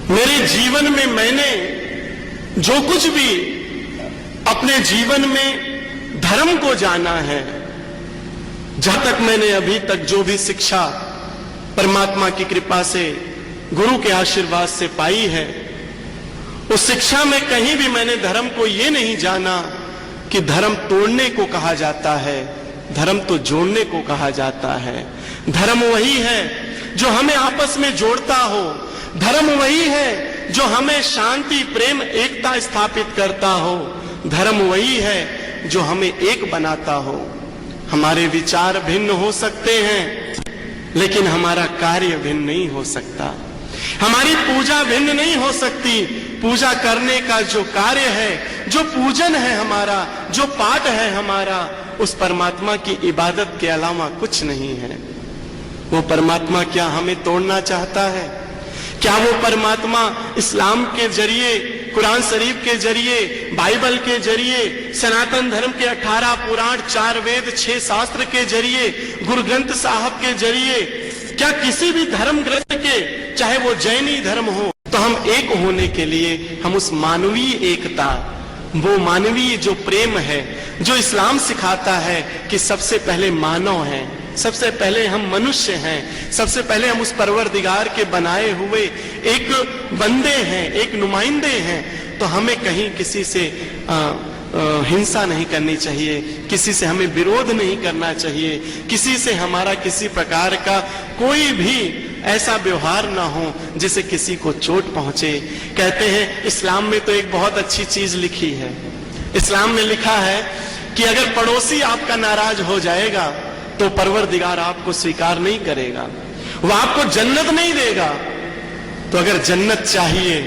मेरे जीवन में मैंने जो कुछ भी अपने जीवन में धर्म को जाना है, जहां तक मैंने अभी तक जो भी शिक्षा परमात्मा की कृपा से, गुरु के आशीर्वाद से पाई है, उस शिक्षा में कहीं भी मैंने धर्म को ये नहीं जाना कि धर्म तोड़ने को कहा जाता है, धर्म तो जोड़ने को कहा जाता है। धर्म वही है जो हमें आपस में जोड़ता हो, धर्म वही है जो हमें शांति, प्रेम, एकता स्थापित करता हो, धर्म वही है जो हमें एक बनाता हो। हमारे विचार भिन्न हो सकते हैं, लेकिन हमारा कार्य भिन्न नहीं हो सकता। हमारी पूजा भिन्न नहीं हो सकती, पूजा करने का जो कार्य है, जो पूजन है हमारा, जो पाठ है हमारा, उस परमात्मा की इबादत के अलावा कुछ नहीं है। वो परमात्मा क्या हमें तोड़ना चाहता है? क्या वो परमात्मा इस्लाम के जरिए, कुरान शरीफ के जरिए, बाइबल के जरिए, सनातन धर्म के 18 पुराण, 4 वेद, 6 शास्त्र के जरिए, गुरु ग्रंथ साहब के जरिए, क्या किसी भी धर्म ग्रंथ के, चाहे वो जैनी धर्म हो, तो हम एक होने के लिए हम उस मानवीय एकता, वो मानवीय जो प्रेम है, जो इस्लाम सिखाता है कि सबसे पहले मानव है, सबसे पहले हम मनुष्य हैं, सबसे पहले हम उस परवरदिगार के बनाए हुए एक बंदे हैं, एक नुमाइंदे हैं, तो हमें कहीं किसी से हिंसा नहीं करनी चाहिए, किसी से हमें विरोध नहीं करना चाहिए, किसी से हमारा किसी प्रकार का कोई भी ऐसा व्यवहार ना हो जिसे किसी को चोट पहुंचे। कहते हैं इस्लाम में तो एक बहुत अच्छी चीज लिखी है, इस्लाम में लिखा है कि अगर पड़ोसी आपका नाराज हो जाएगा तो परवरदिगार आपको स्वीकार नहीं करेगा, वह आपको जन्नत नहीं देगा। तो अगर जन्नत चाहिए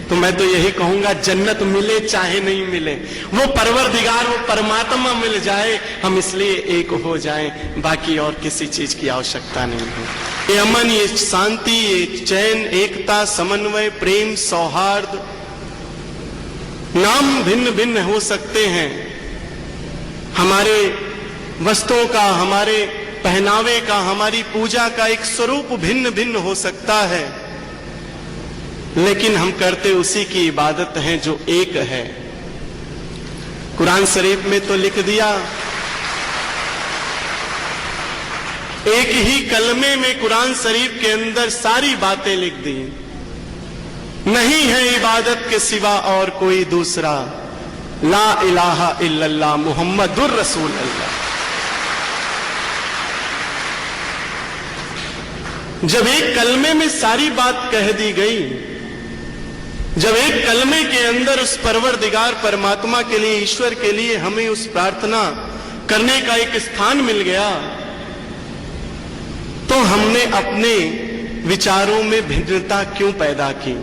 तो मैं तो यही कहूंगा, जन्नत मिले चाहे नहीं मिले, वो परवरदिगार, वो परमात्मा मिल जाए, हम इसलिए एक हो जाएं, बाकी और किसी चीज की आवश्यकता नहीं है। ये अमन, ये शांति, ये चैन, एकता, समन्वय, प्रेम, सौहार्द, नाम भिन्न भिन्न हो सकते हैं, हमारे वस्त्रों का, हमारे पहनावे का, हमारी पूजा का एक स्वरूप भिन्न भिन्न हो सकता है, लेकिन हम करते उसी की इबादत है जो एक है। कुरान शरीफ में तो लिख दिया, एक ही कलमे में कुरान शरीफ के अंदर सारी बातें लिख दी, नहीं है इबादत के सिवा और कोई दूसरा, ला इलाहा इल्लल्लाह मुहम्मदुर रसूल अल्लाह। जब एक कलमे में सारी बात कह दी गई, जब एक कलमे के अंदर उस परवरदिगार परमात्मा के लिए, ईश्वर के लिए हमें उस प्रार्थना करने का एक स्थान मिल गया, तो हमने अपने विचारों में भिन्नता क्यों पैदा की?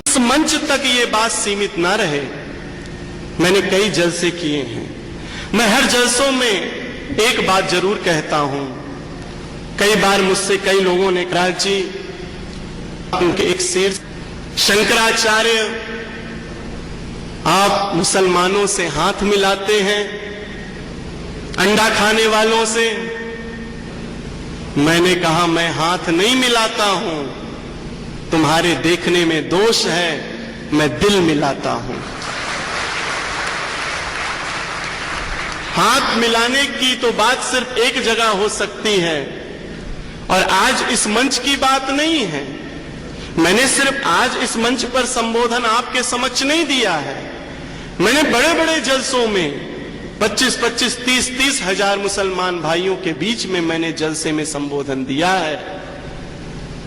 इस मंच तक ये बात सीमित ना रहे। मैंने कई जलसे किए हैं, मैं हर जलसों में एक बात जरूर कहता हूं। कई बार मुझसे कई लोगों ने कहा, जी उनके एक शेर, शंकराचार्य आप मुसलमानों से हाथ मिलाते हैं, अंडा खाने वालों से। मैंने कहा, मैं हाथ नहीं मिलाता हूं, तुम्हारे देखने में दोष है, मैं दिल मिलाता हूं। हाथ मिलाने की तो बात सिर्फ एक जगह हो सकती है, और आज इस मंच की बात नहीं है। मैंने सिर्फ आज इस मंच पर संबोधन आपके समक्ष नहीं दिया है, मैंने बड़े बड़े जलसों में 25-25, 30-30 हजार मुसलमान भाइयों के बीच में मैंने जलसे में संबोधन दिया है।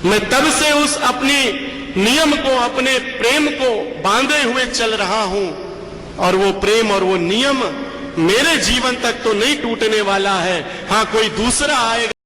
मैं तब से उस अपने नियम को, अपने प्रेम को बांधे हुए चल रहा हूं, और वो प्रेम और वो नियम मेरे जीवन तक तो नहीं टूटने वाला है। हां, कोई दूसरा आएगा